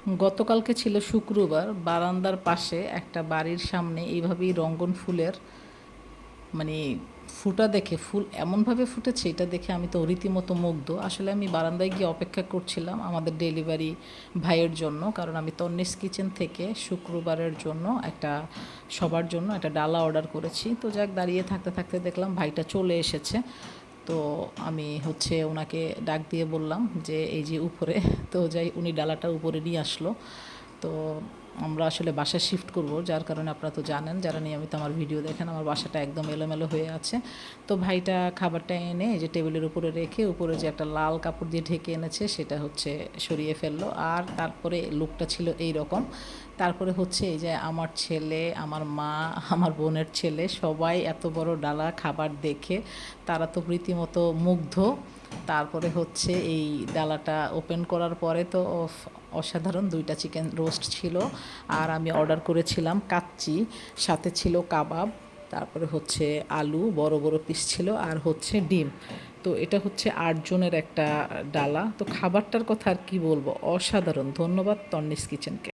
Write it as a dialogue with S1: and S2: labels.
S1: গতকালকে ছিল শুক্রবার, বারান্দার পাশে একটা বাড়ির সামনে এইভাবেই রঙ্গন ফুলের মানে ফুটা দেখে, ফুল এমনভাবে ফুটেছে এটা দেখে আমি তো রীতিমতো মুগ্ধ। আসলে আমি বারান্দায় গিয়ে অপেক্ষা করছিলাম আমাদের ডেলিভারি ভাইয়ের জন্য, কারণ আমি তন্নিস কিচেন থেকে শুক্রবারের জন্য সবার জন্য একটা ডালা অর্ডার করেছি। তো যাক, দাঁড়িয়ে থাকতে থাকতে দেখলাম ভাইটা চলে এসেছে। তো আমি ওনাকে ডাক দিয়ে বললাম যে এই যে উপরে। তো যাই, উনি ডালাটা উপরে নিয়ে আসলো। তো আমরা আসলে বাসা শিফট করব, যার কারণে আপনারা তো জানেন, যারা নিয়মিত আমার ভিডিও দেখেন, আমার বাসাটা একদম এলোমেলো হয়ে আছে। তো ভাইটা খাবারটা এনে এই যে টেবিলের উপরে রেখে, উপরে যে একটা লাল কাপড় দিয়ে ঢেকে এনেছে সেটা সরিয়ে ফেললো। আর তারপরে লুকটা ছিল এই রকম। তারপরে এই যে আমার ছেলে, আমার মা, আমার বোনের ছেলে সবাই এত বড় ডালা খাবার দেখে তারা তো রীতিমতো মুগ্ধ। তারপরে এই ডালাটা ওপেন করার পরে তো অসাধারণ 2টা চিকেন রোস্ট ছিল। আর আমি অর্ডার করেছিলাম কাচ্চি, সাথে ছিল কাবাব, তারপরে আলু বড় বড় পিস ছিল, আর ডিম। তো এটা 8 জনের একটা ডালা। তো খাবারটার কথা আর কি বলবো, অসাধারণ। ধন্যবাদ তন্নিস কিচেনকে।